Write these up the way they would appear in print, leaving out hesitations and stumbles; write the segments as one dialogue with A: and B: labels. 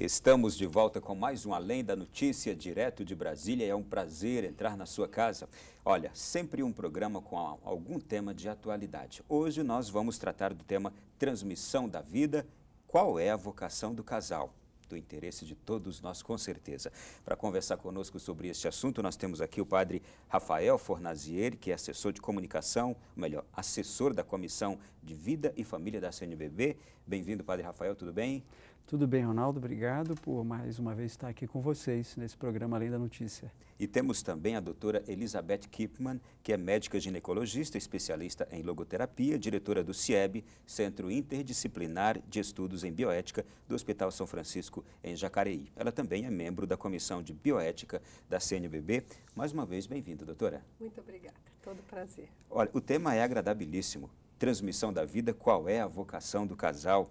A: Estamos de volta com mais um Além da Notícia, direto de Brasília. É um prazer entrar na sua casa. Olha, sempre um programa com algum tema de atualidade. Hoje nós vamos tratar do tema transmissão da vida. Qual é a vocação do casal? Do interesse de todos nós, com certeza. Para conversar conosco sobre este assunto, nós temos aqui o padre Rafael Fornazieri, que é assessor de comunicação, ou melhor, assessor da Comissão de Vida e Família da CNBB. Bem-vindo, padre Rafael, tudo bem?
B: Tudo bem, Ronaldo. Obrigado por mais uma vez estar aqui com vocês nesse programa Além da Notícia.
A: E temos também a doutora Elizabeth Kipman, que é médica ginecologista, especialista em logoterapia, diretora do CIEB, Centro Interdisciplinar de Estudos em Bioética do Hospital São Francisco, em Jacareí. Ela também é membro da Comissão de Bioética da CNBB. Mais uma vez, bem-vinda, doutora.
C: Muito obrigada, todo prazer.
A: Olha, o tema é agradabilíssimo. Transmissão da vida, qual é a vocação do casal?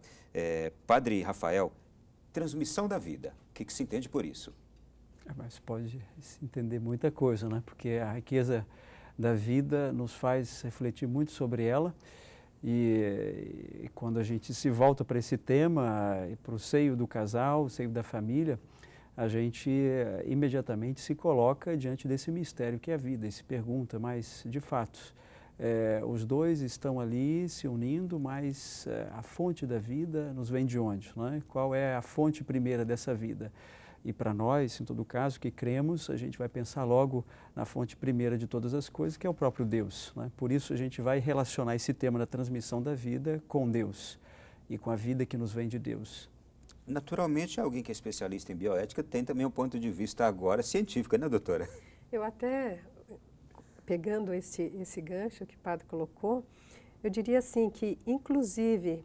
A: Padre Rafael, transmissão da vida, o que se entende por isso?
B: Mas pode se entender muita coisa, né? Porque a riqueza da vida nos faz refletir muito sobre ela e quando a gente se volta para esse tema, para o seio do casal, o seio da família, a gente imediatamente se coloca diante desse mistério que é a vida e se pergunta, mas de fato, os dois estão ali se unindo, mas a fonte da vida nos vem de onde? Né? Qual é a fonte primeira dessa vida? E para nós, em todo caso, que cremos, a gente vai pensar logo na fonte primeira de todas as coisas, que é o próprio Deus. Né? Por isso a gente vai relacionar esse tema da transmissão da vida com Deus e com a vida que nos vem de Deus.
A: Naturalmente, alguém que é especialista em bioética tem também um ponto de vista agora científico, né, doutora?
C: Eu até, pegando esse gancho que o padre colocou, eu diria assim que, inclusive,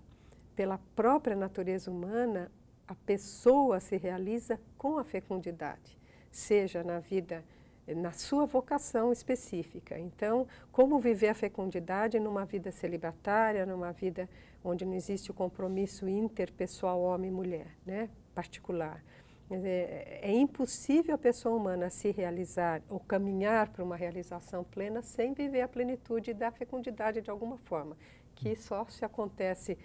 C: pela própria natureza humana, a pessoa se realiza com a fecundidade, seja na vida, na sua vocação específica. Então, como viver a fecundidade numa vida celibatária, numa vida onde não existe o compromisso interpessoal homem e mulher, né, particular. É impossível a pessoa humana se realizar ou caminhar para uma realização plena sem viver a plenitude da fecundidade de alguma forma, que só se acontece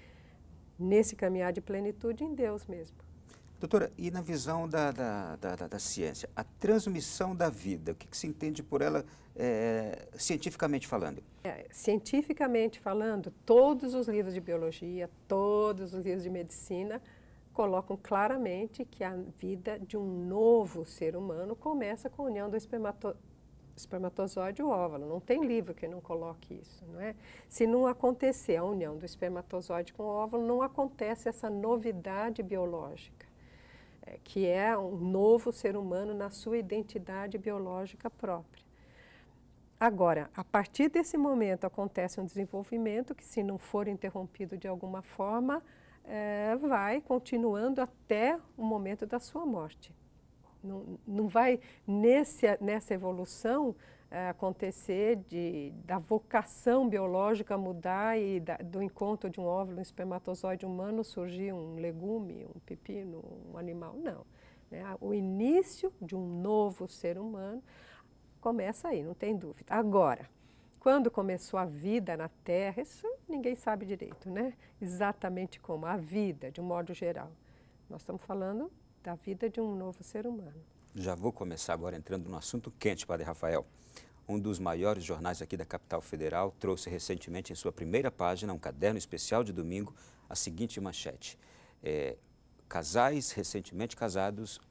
C: nesse caminhar de plenitude em Deus mesmo.
A: Doutora, e na visão da ciência, a transmissão da vida, o que se entende por ela cientificamente falando?
C: Cientificamente falando, todos os livros de biologia, todos os livros de medicina colocam claramente que a vida de um novo ser humano começa com a união do espermatozoide e o óvulo. Não tem livro que não coloque isso, não é? Se não acontecer a união do espermatozoide com o óvulo, não acontece essa novidade biológica, que é um novo ser humano na sua identidade biológica própria. Agora, a partir desse momento acontece um desenvolvimento que, se não for interrompido de alguma forma, vai continuando até o momento da sua morte. Não vai, nessa evolução, acontecer da vocação biológica mudar e do encontro de um óvulo, um espermatozoide humano, surgir um legume, um pepino, um animal. Não. O início de um novo ser humano começa aí, não tem dúvida. Agora, quando começou a vida na Terra, isso ninguém sabe direito, né? Exatamente como. A vida, de um modo geral. Nós estamos falando da vida de um novo ser humano.
A: Já vou começar agora entrando no assunto quente, padre Rafael. Um dos maiores jornais aqui da capital federal trouxe recentemente em sua primeira página, um caderno especial de domingo, a seguinte manchete. Casais recentemente casados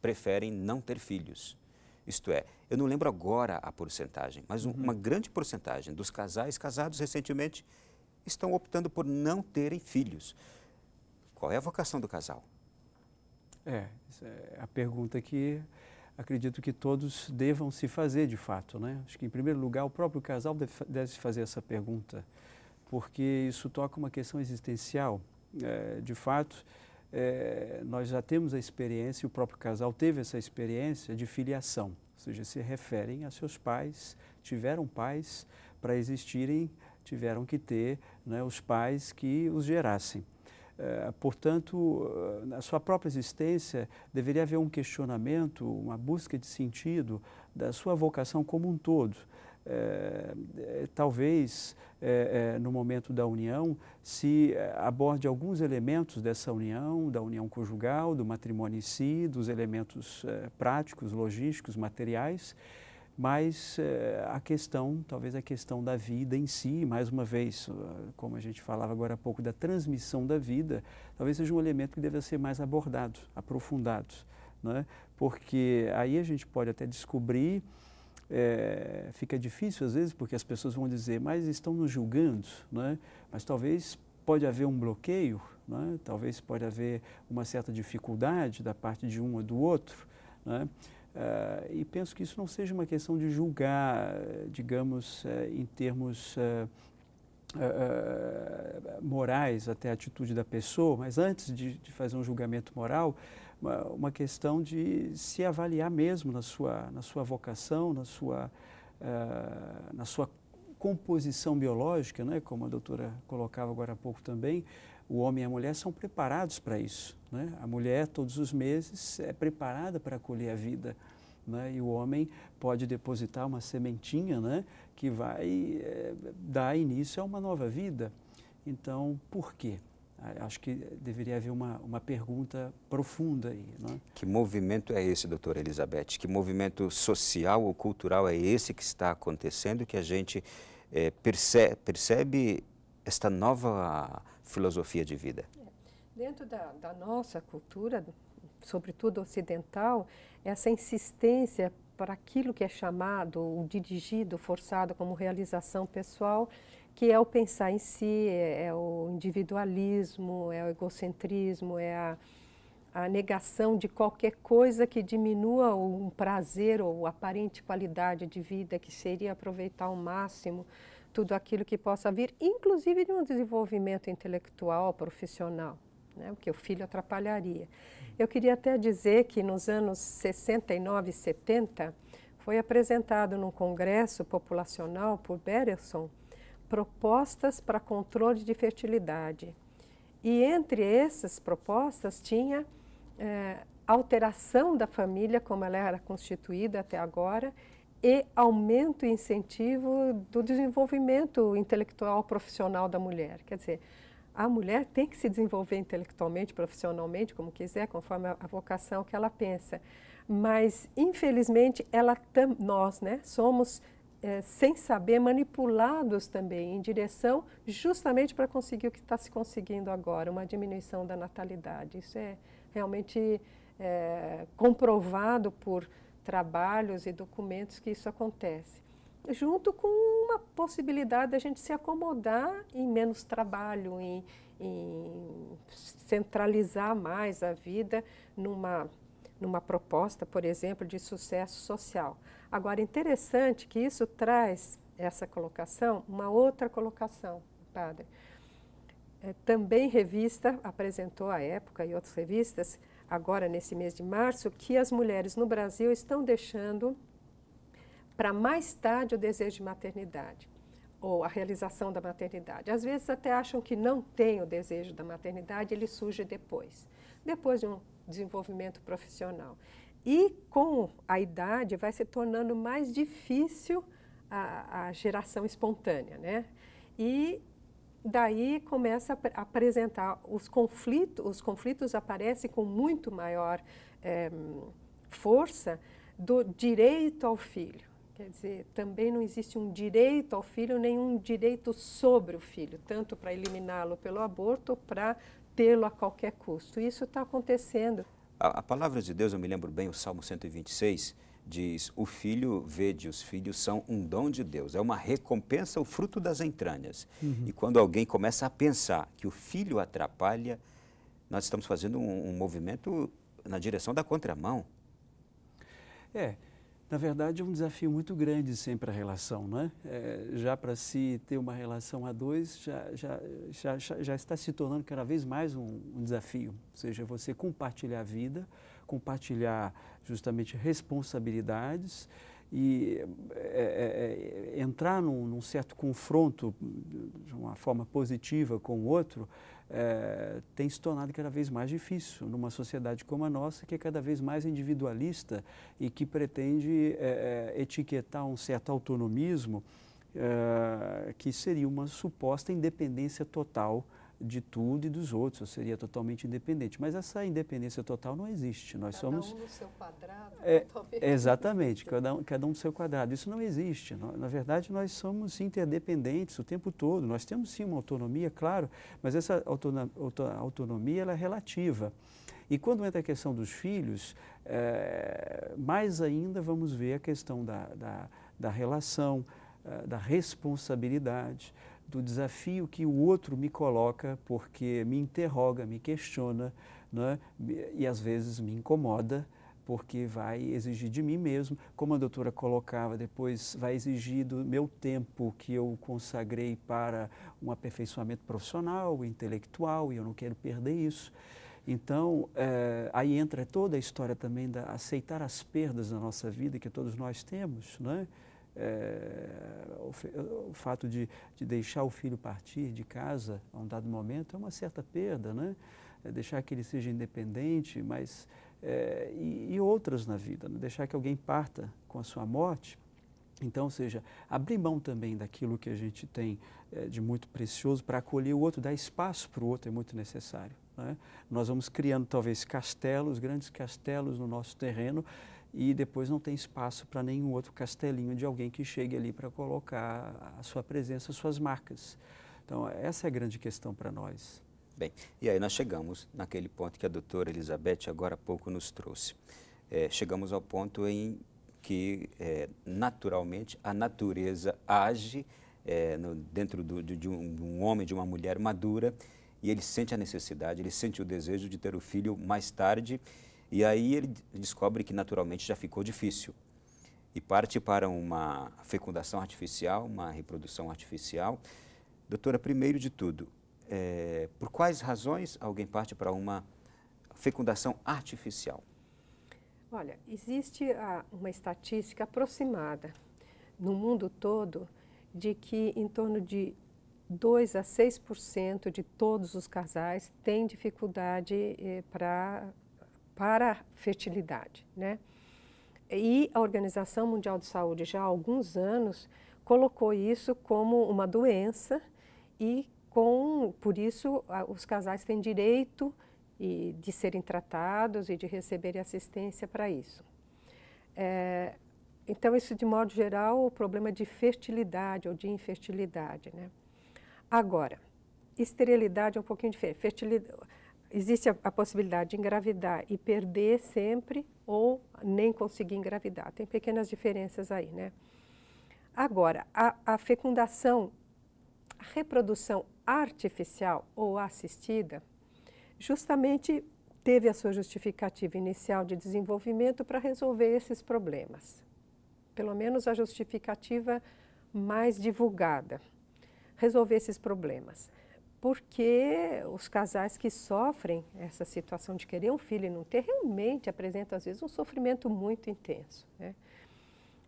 A: preferem não ter filhos. Isto é, eu não lembro agora a porcentagem, mas uma grande porcentagem dos casais casados recentemente estão optando por não terem filhos. Qual é a vocação do casal?
B: Essa é a pergunta que acredito que todos devam se fazer de fato, né? Acho que, em primeiro lugar, o próprio casal deve se fazer essa pergunta, porque isso toca uma questão existencial. De fato, nós já temos a experiência, o próprio casal teve essa experiência de filiação, ou seja, se referem a seus pais, tiveram pais, para existirem, tiveram que ter, né, os pais que os gerassem. Portanto, na sua própria existência, deveria haver um questionamento, uma busca de sentido da sua vocação como um todo. talvez no momento da união se aborde alguns elementos dessa união, da união conjugal, do matrimônio em si, dos elementos práticos, logísticos, materiais, mas talvez a questão da vida em si, mais uma vez, como a gente falava agora há pouco, da transmissão da vida, talvez seja um elemento que deva ser mais abordado, aprofundado, né? Porque aí a gente pode até descobrir, fica difícil às vezes, porque as pessoas vão dizer, mas estão nos julgando, né? Mas talvez pode haver um bloqueio, né? Talvez pode haver uma certa dificuldade da parte de um ou do outro, né? E penso que isso não seja uma questão de julgar, digamos, em termos morais, até a atitude da pessoa, mas antes de fazer um julgamento moral, uma questão de se avaliar mesmo na sua vocação, na sua composição biológica, né? Como a doutora colocava agora há pouco também, o homem e a mulher são preparados para isso, né? A mulher, todos os meses, é preparada para acolher a vida, né? E o homem pode depositar uma sementinha, né? Que vai dar início a uma nova vida. Então, por quê? Acho que deveria haver uma pergunta profunda aí, né?
A: Que movimento é esse, doutora Elizabeth? Que movimento social ou cultural é esse que está acontecendo, que a gente percebe esta nova filosofia de vida?
C: Dentro da nossa cultura, sobretudo ocidental, essa insistência para aquilo que é chamado, o dirigido, forçado como realização pessoal, que é o pensar em si, é o individualismo, é o egocentrismo, é a negação de qualquer coisa que diminua um prazer ou aparente qualidade de vida, que seria aproveitar ao máximo tudo aquilo que possa vir, inclusive de um desenvolvimento intelectual, profissional, né? Porque o filho atrapalharia. Eu queria até dizer que nos anos 69 e 70 foi apresentado num congresso populacional por Berelson propostas para controle de fertilidade. E entre essas propostas tinha alteração da família como ela era constituída até agora e aumento e incentivo do desenvolvimento intelectual profissional da mulher. Quer dizer, a mulher tem que se desenvolver intelectualmente, profissionalmente, como quiser, conforme a vocação que ela pensa. Mas, infelizmente, nós, né, somos, sem saber, manipulados também em direção justamente para conseguir o que está se conseguindo agora, uma diminuição da natalidade. Isso é realmente comprovado por trabalhos e documentos que isso acontece. Junto com uma possibilidade da gente se acomodar em menos trabalho, em centralizar mais a vida numa proposta, por exemplo, de sucesso social. Agora, interessante que isso traz, essa colocação, uma outra colocação, padre. Também revista apresentou à época e outras revistas, agora nesse mês de março, que as mulheres no Brasil estão deixando para mais tarde o desejo de maternidade, ou a realização da maternidade. Às vezes até acham que não tem o desejo da maternidade, ele surge depois de um desenvolvimento profissional. E com a idade vai se tornando mais difícil a geração espontânea, né? E daí começa a apresentar os conflitos aparecem com muito maior força do direito ao filho. Quer dizer, também não existe um direito ao filho, nenhum direito sobre o filho, tanto para eliminá-lo pelo aborto ou para tê-lo a qualquer custo. Isso está acontecendo.
A: A palavra de Deus, eu me lembro bem, o Salmo 126, diz, o filho, vede, os filhos são um dom de Deus, é uma recompensa, o fruto das entranhas. E quando alguém começa a pensar que o filho atrapalha, nós estamos fazendo um movimento na direção da contramão.
B: Na verdade, é um desafio muito grande sempre a relação, né? Já para se ter uma relação a dois, já está se tornando cada vez mais um desafio. Ou seja, você compartilhar a vida, compartilhar justamente responsabilidades e entrar num certo confronto de uma forma positiva com o outro, tem se tornado cada vez mais difícil numa sociedade como a nossa, que é cada vez mais individualista e que pretende etiquetar um certo autonomismo que seria uma suposta independência total de tudo e dos outros, eu seria totalmente independente. Mas essa independência total não existe. Nós somos...
C: Cada um no seu quadrado?
B: Exatamente, cada um no seu quadrado. Isso não existe. Na verdade, nós somos interdependentes o tempo todo. Nós temos sim uma autonomia, claro, mas essa autonomia ela é relativa. E quando entra a questão dos filhos, mais ainda vamos ver a questão da relação, da responsabilidade, do desafio que o outro me coloca, porque me interroga, me questiona, né? E às vezes me incomoda, porque vai exigir de mim mesmo, como a doutora colocava, depois vai exigir do meu tempo que eu consagrei para um aperfeiçoamento profissional, intelectual, e eu não quero perder isso. Então, aí entra toda a história também de aceitar as perdas da nossa vida, que todos nós temos, né? O fato de deixar o filho partir de casa a um dado momento é uma certa perda, né? Deixar que ele seja independente, mas e outras na vida, né? Deixar que alguém parta com a sua morte. Então, ou seja, abrir mão também daquilo que a gente tem de muito precioso para acolher o outro, dar espaço para o outro é muito necessário, né? Nós vamos criando talvez castelos, grandes castelos no nosso terreno, e depois não tem espaço para nenhum outro castelinho de alguém que chegue ali para colocar a sua presença, as suas marcas. Então, essa é a grande questão para nós.
A: Bem, e aí nós chegamos naquele ponto que a doutora Elizabeth agora há pouco nos trouxe. Chegamos ao ponto em que, naturalmente, a natureza age dentro de um homem, de uma mulher madura, e ele sente a necessidade, ele sente o desejo de ter o filho mais tarde. E aí ele descobre que naturalmente já ficou difícil e parte para uma fecundação artificial, uma reprodução artificial. Doutora, primeiro de tudo, por quais razões alguém parte para uma fecundação artificial?
C: Olha, existe uma estatística aproximada no mundo todo de que em torno de 2 a 6% de todos os casais têm dificuldade para a fertilidade, né? E a Organização Mundial de Saúde já há alguns anos colocou isso como uma doença e por isso os casais têm direito de serem tratados e de receberem assistência para isso. Então isso de modo geral o problema de fertilidade ou de infertilidade, né? Agora, esterilidade é um pouquinho diferente. Existe a possibilidade de engravidar e perder sempre ou nem conseguir engravidar. Tem pequenas diferenças aí, né? Agora, a fecundação, a reprodução artificial ou assistida, justamente teve a sua justificativa inicial de desenvolvimento para resolver esses problemas. Pelo menos a justificativa mais divulgada. Resolver esses problemas. Porque os casais que sofrem essa situação de querer um filho e não ter, realmente apresentam, às vezes, um sofrimento muito intenso, né?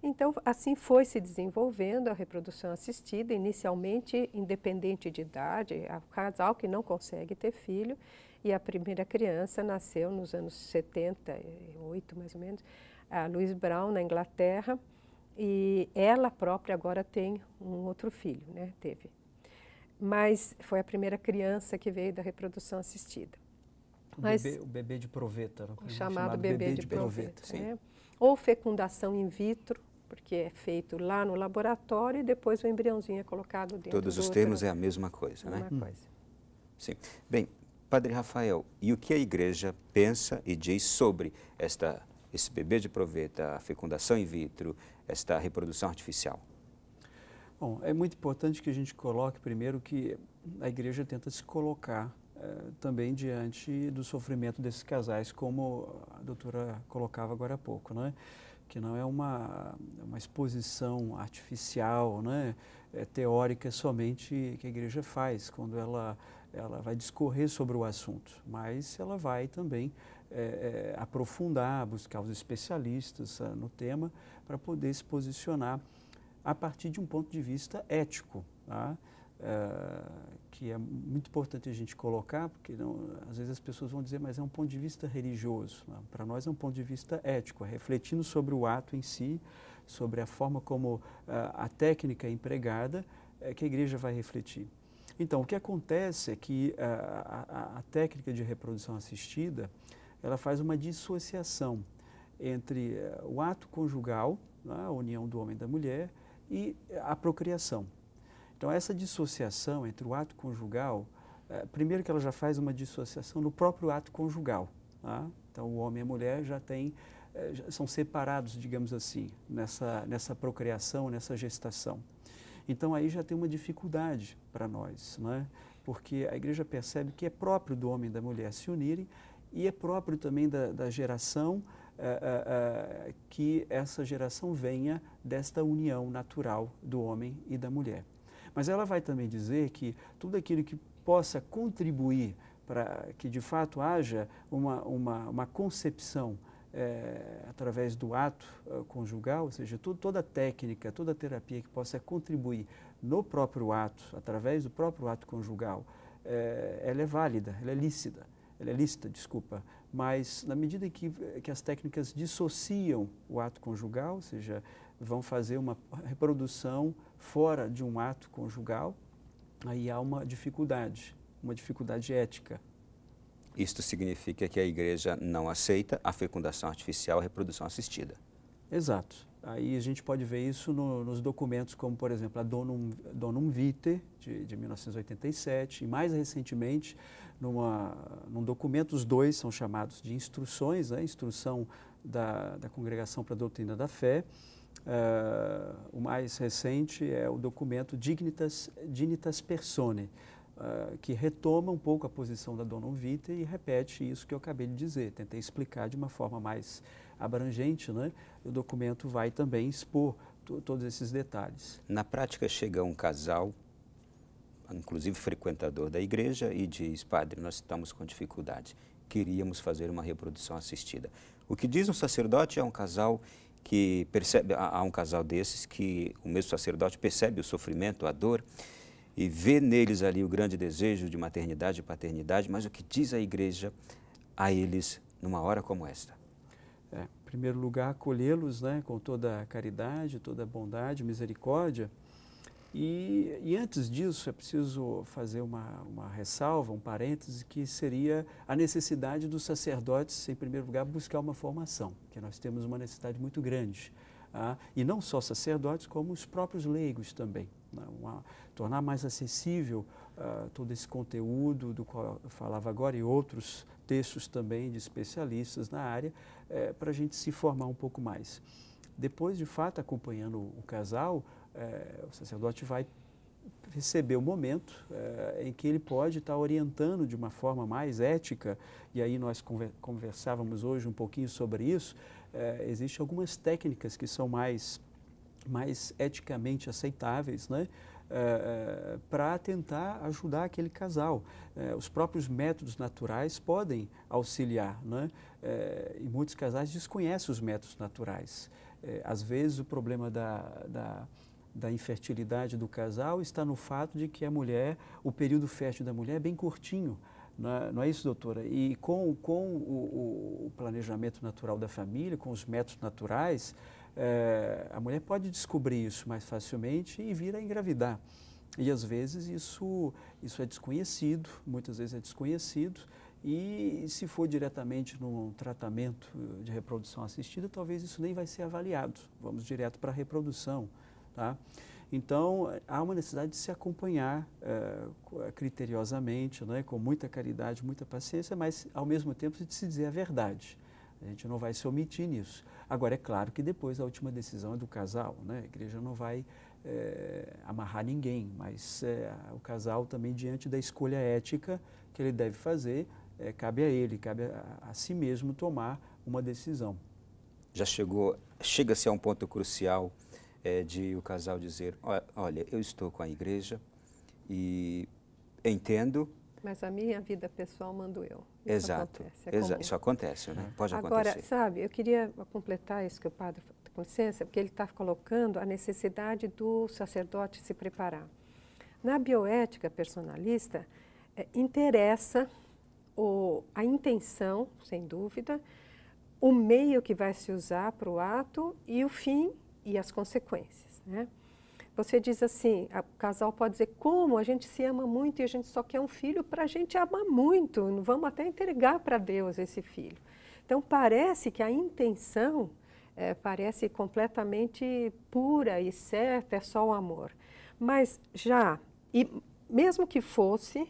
C: Então, assim foi se desenvolvendo a reprodução assistida, inicialmente independente de idade, o casal que não consegue ter filho, e a primeira criança nasceu nos anos 78, mais ou menos, a Louise Brown, na Inglaterra, e ela própria agora tem um outro filho, né? Teve. Mas foi a primeira criança que veio da reprodução assistida.
B: O bebê de proveta.
C: O chamado bebê de proveta.
A: Sim.
C: Né? Ou fecundação in vitro, porque é feito lá no laboratório e depois o embriãozinho é colocado dentro do
A: Todos os termos é a mesma coisa, né?
C: Mesma coisa.
A: Sim. Bem, Padre Rafael, e o que a igreja pensa e diz sobre esse bebê de proveta, a fecundação in vitro, esta reprodução artificial?
B: Bom, é muito importante que a gente coloque primeiro que a igreja tenta se colocar também diante do sofrimento desses casais, como a doutora colocava agora há pouco, né? Que não é uma exposição artificial, né? Teórica somente que a igreja faz quando ela vai discorrer sobre o assunto, mas ela vai também aprofundar, buscar os especialistas no tema para poder se posicionar a partir de um ponto de vista ético, tá? que é muito importante a gente colocar, porque às vezes as pessoas vão dizer, mas é um ponto de vista religioso. Para nós é um ponto de vista ético, é refletindo sobre o ato em si, sobre a forma como a técnica é empregada, que a igreja vai refletir. Então, o que acontece é que a técnica de reprodução assistida, ela faz uma dissociação entre o ato conjugal, a união do homem e da mulher, e a procriação. Então, essa dissociação entre o ato conjugal, primeiro que ela já faz uma dissociação no próprio ato conjugal. Tá? Então, o homem e a mulher já são separados, digamos assim, nessa procriação, nessa gestação. Então, aí já tem uma dificuldade para nós, né? Porque a igreja percebe que é próprio do homem e da mulher se unirem e é próprio também da geração que essa geração venha desta união natural do homem e da mulher. Mas ela vai também dizer que tudo aquilo que possa contribuir para que de fato haja uma concepção através do ato conjugal, ou seja, toda a técnica, toda a terapia que possa contribuir no próprio ato, através do próprio ato conjugal, ela é válida, ela é lícita, desculpa, mas na medida que as técnicas dissociam o ato conjugal, ou seja, vão fazer uma reprodução fora de um ato conjugal, aí há uma dificuldade ética.
A: Isto significa que a igreja não aceita a fecundação artificial, a reprodução assistida.
B: Exato. Aí a gente pode ver isso nos documentos como, por exemplo, a Donum Vitae, de 1987, e mais recentemente, num documento, os dois são chamados de instruções, né? Instrução da Congregação para a Doutrina da Fé. O mais recente é o documento Dignitas Personae, que retoma um pouco a posição da Donum Vitae e repete isso que eu acabei de dizer. Tentei explicar de uma forma mais abrangente, né? O documento vai também expor todos esses detalhes.
A: Na prática, chega um casal, inclusive frequentador da igreja, e diz: padre, nós estamos com dificuldade, queríamos fazer uma reprodução assistida. O que diz um sacerdote é um casal que percebe, há um casal desses que o mesmo sacerdote percebe o sofrimento, a dor, e vê neles ali o grande desejo de maternidade e paternidade, mas o que diz a igreja a eles numa hora como esta?
B: Em primeiro lugar, acolhê-los, né, com toda a caridade, toda a bondade, misericórdia. E antes disso, é preciso fazer uma ressalva, um parêntese, que seria a necessidade dos sacerdotes, em primeiro lugar, buscar uma formação, que nós temos uma necessidade muito grande. E não só sacerdotes, como os próprios leigos também. Tornar mais acessível todo esse conteúdo do qual eu falava agora e outros textos também de especialistas na área, para a gente se formar um pouco mais. Depois, de fato, acompanhando o casal, o sacerdote vai receber o momento em que ele pode estar orientando de uma forma mais ética, e aí nós conversávamos hoje um pouquinho sobre isso. Existem algumas técnicas que são mais eticamente aceitáveis, né? Para tentar ajudar aquele casal. Os próprios métodos naturais podem auxiliar, né? E muitos casais desconhecem os métodos naturais. Às vezes o problema da infertilidade do casal está no fato de que o período fértil da mulher é bem curtinho. Não é isso, doutora? E com o planejamento natural da família, com os métodos naturais, a mulher pode descobrir isso mais facilmente e vir a engravidar. E às vezes isso é desconhecido, muitas vezes é desconhecido, e se for diretamente num tratamento de reprodução assistida, talvez isso nem vai ser avaliado. Vamos direto para a reprodução, tá? Então, há uma necessidade de se acompanhar criteriosamente, né, com muita caridade, muita paciência, mas, ao mesmo tempo, de se dizer a verdade. A gente não vai se omitir nisso. Agora, é claro que depois a última decisão é do casal, né? A igreja não vai amarrar ninguém, mas o casal também, diante da escolha ética que ele deve fazer, cabe a ele, cabe a si mesmo tomar uma decisão.
A: Chega-se a um ponto crucial de o casal dizer: olha, eu estou com a igreja e entendo...
C: Mas a minha vida pessoal mando eu.
A: Exato, isso acontece, né? Pode acontecer.
C: Agora, sabe, eu queria completar isso que o padre, com licença, porque ele está colocando a necessidade do sacerdote se preparar. Na bioética personalista, interessa a intenção, sem dúvida, o meio que vai se usar para o ato e o fim e as consequências, né? Você diz assim, o casal pode dizer, como a gente se ama muito e a gente só quer um filho para a gente amar muito, vamos até entregar para Deus esse filho. Então, parece que a intenção parece completamente pura e certa, é só o amor. Mas e mesmo que fosse,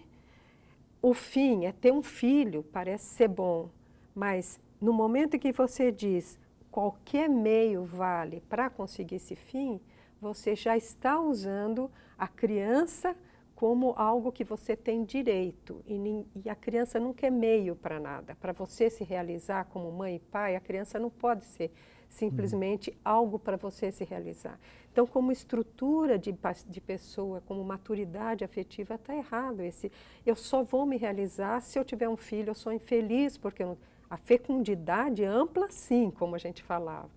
C: o fim é ter um filho, parece ser bom, mas no momento em que você diz qualquer meio vale para conseguir esse fim, você já está usando a criança como algo que você tem direito. E a criança nunca é meio para nada. Para você se realizar como mãe e pai, a criança não pode ser simplesmente algo para você se realizar. Então, como estrutura de pessoa, como maturidade afetiva, está errado esse. Eu só vou me realizar se eu tiver um filho, eu sou infeliz, porque a fecundidade ampla, sim, como a gente falava.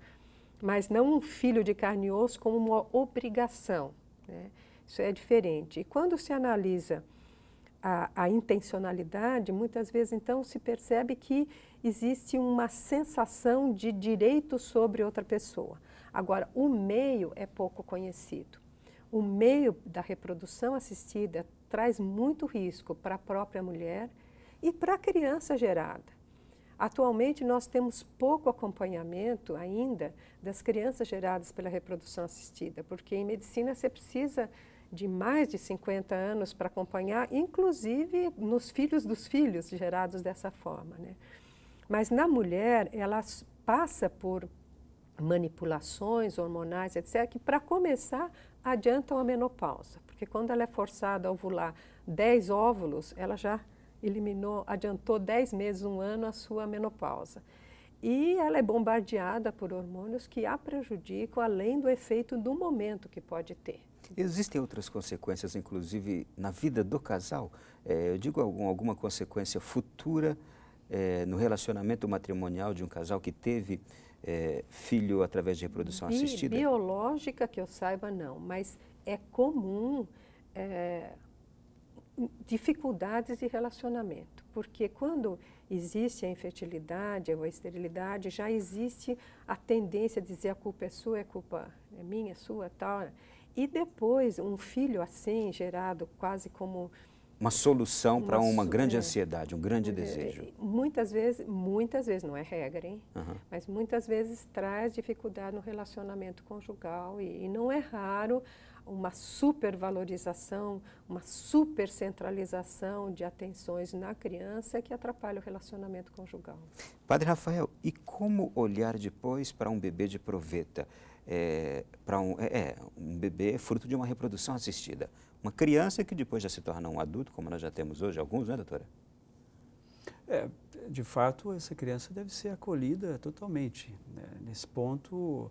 C: Mas não um filho de carne e osso como uma obrigação, né? Isso é diferente. E quando se analisa a intencionalidade, muitas vezes, então, se percebe que existe uma sensação de direito sobre outra pessoa. Agora, o meio é pouco conhecido. O meio da reprodução assistida traz muito risco para a própria mulher e para a criança gerada. Atualmente, nós temos pouco acompanhamento ainda das crianças geradas pela reprodução assistida, porque em medicina você precisa de mais de 50 anos para acompanhar, inclusive nos filhos dos filhos gerados dessa forma, né? Mas na mulher, ela passa por manipulações hormonais, etc., que para começar adiantam a menopausa, porque quando ela é forçada a ovular 10 óvulos, ela já adiantou 10 meses, 1 ano a sua menopausa. E ela é bombardeada por hormônios que a prejudicam, além do efeito do momento que pode ter.
A: Existem outras consequências, inclusive, na vida do casal? Eu digo alguma consequência futura no relacionamento matrimonial de um casal que teve filho através de reprodução assistida?
C: Biológica, que eu saiba, não, mas é comum dificuldades de relacionamento, porque quando existe a infertilidade ou a esterilidade, já existe a tendência a dizer a culpa é sua, a culpa é minha, é sua, tal. E depois, um filho assim, gerado quase como
A: uma solução para uma grande ansiedade, um grande desejo.
C: Muitas vezes, não é regra, hein? Mas muitas vezes traz dificuldade no relacionamento conjugal e não é raro uma supervalorização, uma supercentralização de atenções na criança que atrapalha o relacionamento conjugal.
A: Padre Rafael, e como olhar depois para um bebê de proveta? Um bebê fruto de uma reprodução assistida. Uma criança que depois já se torna um adulto, como nós já temos hoje alguns, né, doutora?
B: De fato, essa criança deve ser acolhida totalmente, né? Nesse ponto,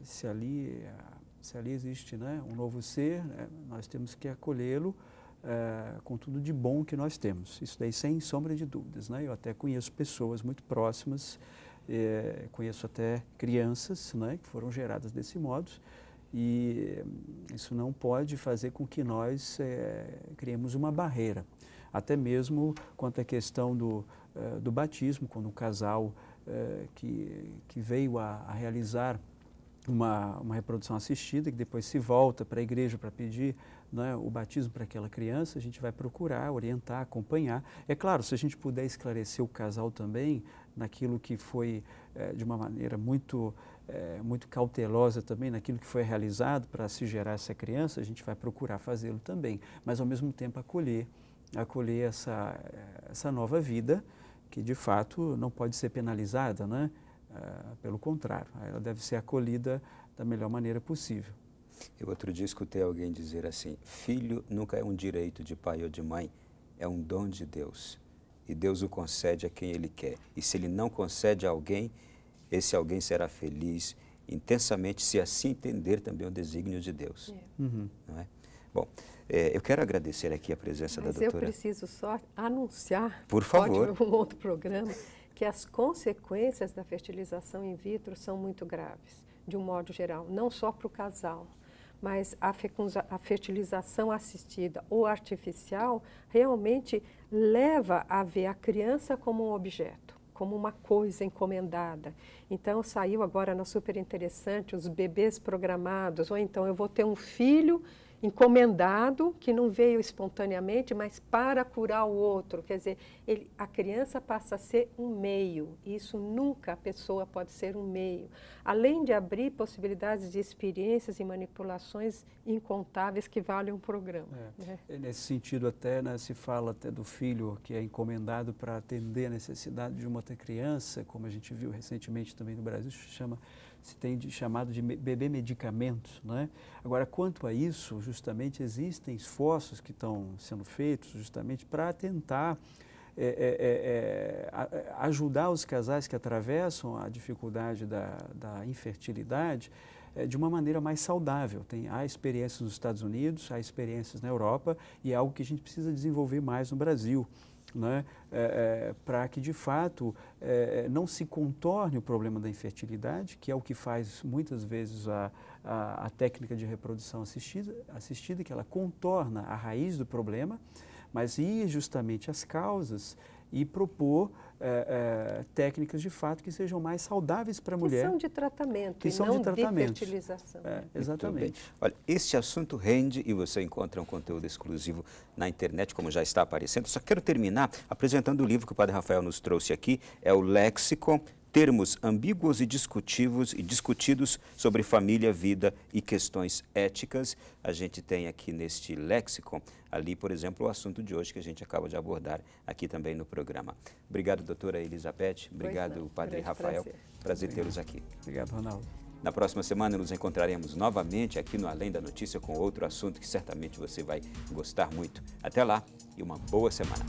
B: se ali existe, né, um novo ser, né, nós temos que acolhê-lo com tudo de bom que nós temos. Isso daí sem sombra de dúvidas, né? Eu até conheço pessoas muito próximas, conheço até crianças, né, que foram geradas desse modo, e isso não pode fazer com que nós criemos uma barreira. Até mesmo quanto à questão do batismo, quando um casal que veio a realizar uma reprodução assistida, que depois se volta para a igreja para pedir, né, o batismo para aquela criança, a gente vai procurar, orientar, acompanhar. É claro, se a gente puder esclarecer o casal também naquilo que foi de uma maneira muito cautelosa também, naquilo que foi realizado para se gerar essa criança, a gente vai procurar fazê-lo também, mas ao mesmo tempo acolher essa nova vida que de fato não pode ser penalizada, né? Pelo contrário, ela deve ser acolhida da melhor maneira possível.
A: Eu outro dia escutei alguém dizer assim: filho nunca é um direito de pai ou de mãe, é um dom de Deus. E Deus o concede a quem Ele quer. E se Ele não concede a alguém, esse alguém será feliz intensamente, se assim entender também o desígnio de Deus. Não é? Bom, eu quero agradecer aqui a presença da doutora.
C: Mas eu preciso só anunciar,
A: por favor,
C: um outro programa, que as consequências da fertilização in vitro são muito graves, de um modo geral, não só para o casal, mas a fertilização assistida ou artificial realmente leva a ver a criança como um objeto, como uma coisa encomendada. Então, saiu agora na Super Interessante os bebês programados, ou então eu vou ter um filho encomendado, que não veio espontaneamente, mas para curar o outro. Quer dizer, a criança passa a ser um meio. Isso nunca a pessoa pode ser um meio. Além de abrir possibilidades de experiências e manipulações incontáveis que valem um programa. Né?
B: Nesse sentido até, né, se fala até do filho que é encomendado para atender a necessidade de uma outra criança, como a gente viu recentemente também no Brasil, se tem chamado de bebê medicamentos, né? Agora, quanto a isso, justamente existem esforços que estão sendo feitos justamente para tentar ajudar os casais que atravessam a dificuldade da infertilidade de uma maneira mais saudável. Há experiências nos Estados Unidos, há experiências na Europa e é algo que a gente precisa desenvolver mais no Brasil. Né, para que, de fato, não se contorne o problema da infertilidade, que é o que faz, muitas vezes, a técnica de reprodução assistida, que ela contorna a raiz do problema, mas ir justamente às causas e propor técnicas, de fato, que sejam mais saudáveis para a mulher.
C: Que são de tratamento,
B: que
C: e
B: são
C: não
B: de tratamento.
C: De fertilização.
B: Exatamente.
A: Olha, este assunto rende e você encontra um conteúdo exclusivo na internet, como já está aparecendo. Só quero terminar apresentando o livro que o Padre Rafael nos trouxe aqui, é o Léxico, Termos Ambíguos e Discutidos sobre Família, Vida e Questões Éticas. A gente tem aqui neste léxico, ali, por exemplo, o assunto de hoje que a gente acaba de abordar aqui também no programa. Obrigado, doutora Elizabeth. Obrigado, Padre Rafael. Prazer tê-los aqui.
B: Obrigado, Ronaldo.
A: Na próxima semana nos encontraremos novamente aqui no Além da Notícia com outro assunto que certamente você vai gostar muito. Até lá e uma boa semana.